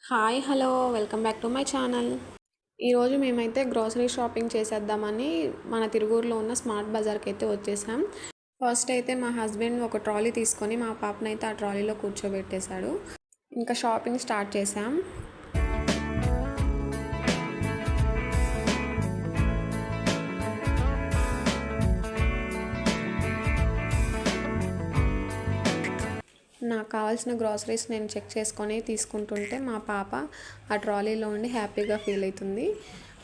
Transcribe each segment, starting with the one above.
Hi hello welcome back to my channel. ఈరోజు మేమైతే grocery shopping చేసేద్దామని మన తిరువూరులో ఉన్న స్మార్ట్ బజార్కి అయితే వచ్చేసాం. ఫస్ట్ అయితే మా హస్బెండ్ ఒక ట్రాలీ తీసుకొని మా పాపనైతే ఆ ట్రాలీలో కూర్చోబెట్టేశాడు. ఇంకా షాపింగ్ స్టార్ట్ చేసాం. నాకు కావాల్సిన గ్రాసరీస్ నేను చెక్ చేసుకొని తీసుకుంటుంటే మా పాప ఆ ట్రాలీలో ఉండి హ్యాపీగా ఫీల్ అవుతుంది.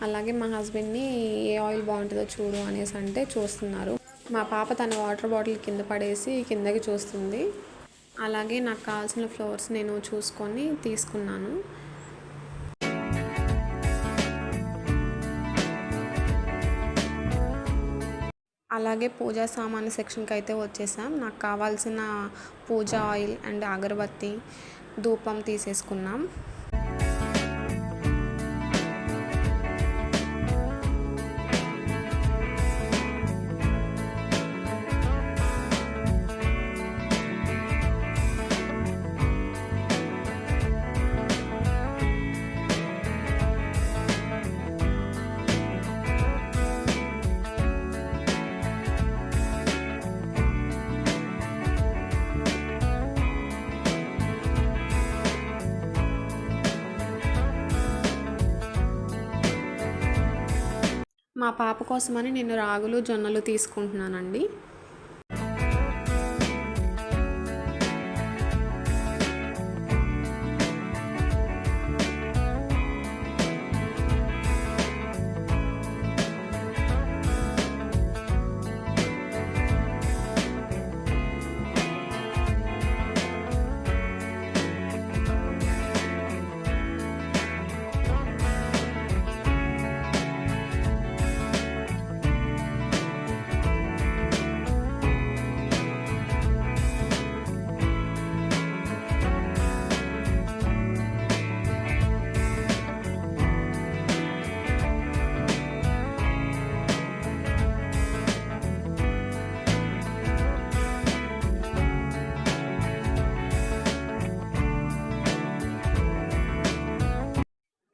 అలాగే మా హస్బెండ్ని ఏ ఆయిల్ బాగుంటుందో చూడు అనేసి అంటే చూస్తున్నారు. మా పాప తన వాటర్ బాటిల్ కింద పడేసి కిందకి చూస్తుంది. అలాగే నాకు కావాల్సిన ఫ్లవర్స్ నేను చూసుకొని తీసుకున్నాను. అలాగే పూజా సామాన్లు సెక్షన్కి అయితే వచ్చేసాం. నాకు కావాల్సిన పూజా ఆయిల్ అండ్ అగరబత్తి ధూపం తీసేసుకున్నాం. మా పాప కోసమని నేను రాగులు జొన్నలు తీసుకుంటున్నానండి.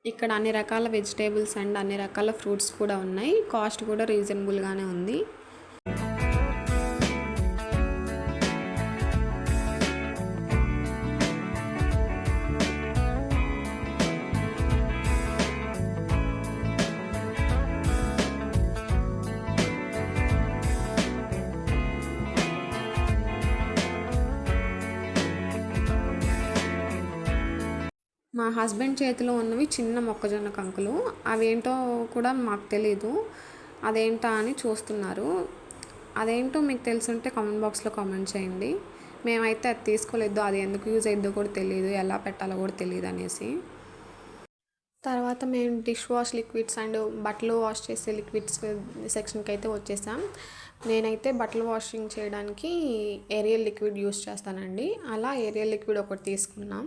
ఇక్కడ అన్ని రకాల వెజిటేబుల్స్ అండ్ అన్ని రకాల ఫ్రూట్స్ కూడా ఉన్నాయి. కాస్ట్ కూడా రీజనబుల్గానే ఉంది. మా హస్బెండ్ చేతిలో ఉన్నవి చిన్న మొక్కజొన్న కంకులు. అవేంటో కూడా మాకు తెలీదు. అదేంటా అని చూస్తున్నారు. అదేంటో మీకు తెలుసుంటే కామెంట్ బాక్స్లో కామెంట్ చేయండి. మేమైతే అది తీసుకోలేదు. అది ఎందుకు యూజ్ అయ్యిద్దో కూడా తెలియదు, ఎలా పెట్టాలో కూడా తెలియదు అనేసి. తర్వాత మేము డిష్ వాష్ లిక్విడ్స్ అండ్ బట్టలు వాష్ చేసే లిక్విడ్స్ సెక్షన్కి అయితే వచ్చేసాం. నేనైతే బట్టలు వాషింగ్ చేయడానికి ఏరియల్ లిక్విడ్ యూస్ చేస్తానండి. అలా ఏరియల్ లిక్విడ్ ఒకటి తీసుకున్నాం.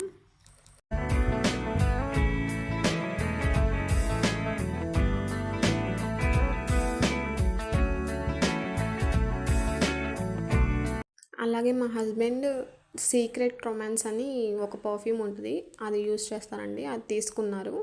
అలాగే మా హస్బెండ్ సీక్రెట్ రొమాన్స్ అని ఒక పర్ఫ్యూమ్ ఉంటుంది, అది యూస్ చేస్తానండి. అది తీసుకున్నారు.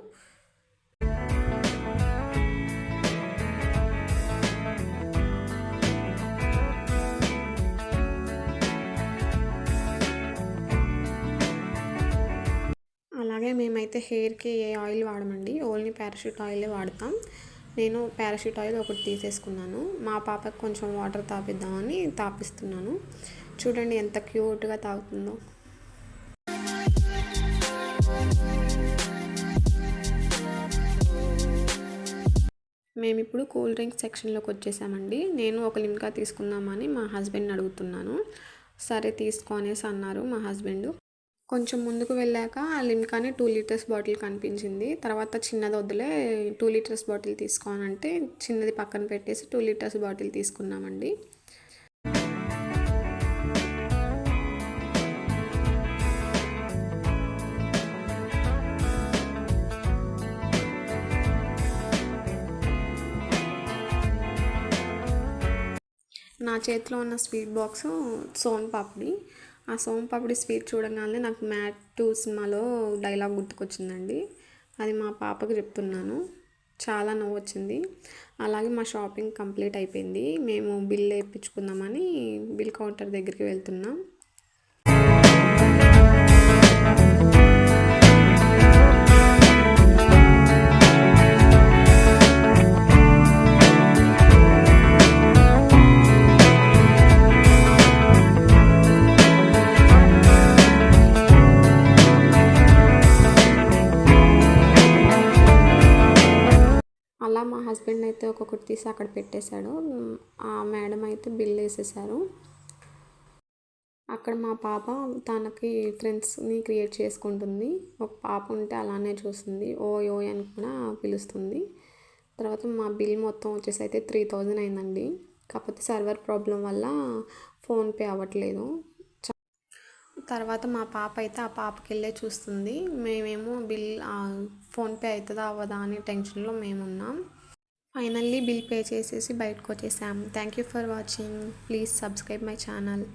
అలాగే మేమైతే హెయిర్కి ఏ ఆయిల్ వాడమండి, ఓన్లీ పారాషూట్ ఆయిలే వాడతాం. నేను పారాషూట్ ఆయిల్ ఒకటి తీసేసుకున్నాను. మా పాపకు కొంచెం వాటర్ తాపిద్దామని తాపిస్తున్నాను. చూడండి ఎంత క్యూట్గా తాగుతుందో. మేము ఇప్పుడు కూల్ డ్రింక్స్ సెక్షన్లోకి వచ్చేసామండి. నేను ఒక లిమ్కా తీసుకుందామని మా హస్బెండ్ని అడుగుతున్నాను. సరే తీసుకో అనేసి అన్నారు మా హస్బెండ్. కొంచెం ముందుకు వెళ్ళాక ఆ లిమ్కాని 2 లీటర్స్ బాటిల్ కనిపించింది. తర్వాత చిన్నది వద్దులే 2 లీటర్స్ బాటిల్ తీసుకోనంటే చిన్నది పక్కన పెట్టేసి 2 లీటర్స్ బాటిల్ తీసుకున్నామండి. నా చేతిలో ఉన్న స్వీట్ బాక్స్ సోన్ పాపిడి. ఆ సోంపాపిడి స్వీట్ చూడగానే నాకు మ్యాట్ 2 సినిమాలో డైలాగ్ గుర్తుకొచ్చిందండి. అది మా పాపకి చెప్తున్నాను. చాలా నవ్వొచ్చింది. అలాగే మా షాపింగ్ కంప్లీట్ అయిపోయింది. మేము బిల్ వేయించుకుందామని బిల్ కౌంటర్ దగ్గరికి వెళ్తున్నాం. అలా మా హస్బెండ్ అయితే ఒక్కొక్కటి తీసి అక్కడ పెట్టేశాడు. ఆ మేడం అయితే బిల్ వేసేసారు. అక్కడ మా పాప తనకి ఫ్రెండ్స్ని క్రియేట్ చేసుకుంటుంది. ఒక పాప ఉంటే అలానే చూస్తుంది. ఓయ్ ఓయ్ అని కూడా పిలుస్తుంది. తర్వాత మా బిల్ మొత్తం వచ్చేసి అయితే 3000 అయిందండి. కాకపోతే సర్వర్ ప్రాబ్లం వల్ల ఫోన్పే అవ్వట్లేదు. తర్వాత మా పాప అయితే ఆ పాపకి వెళ్ళే చూస్తుంది. మేమేమో బిల్ ఫోన్పే అవుతుందా అవ్వదా అనే టెన్షన్లో మేమున్నాం. ఫైనల్లీ బిల్ పే చేసేసి బయటకు వచ్చేసాం. Thank you for watching. Please subscribe my channel.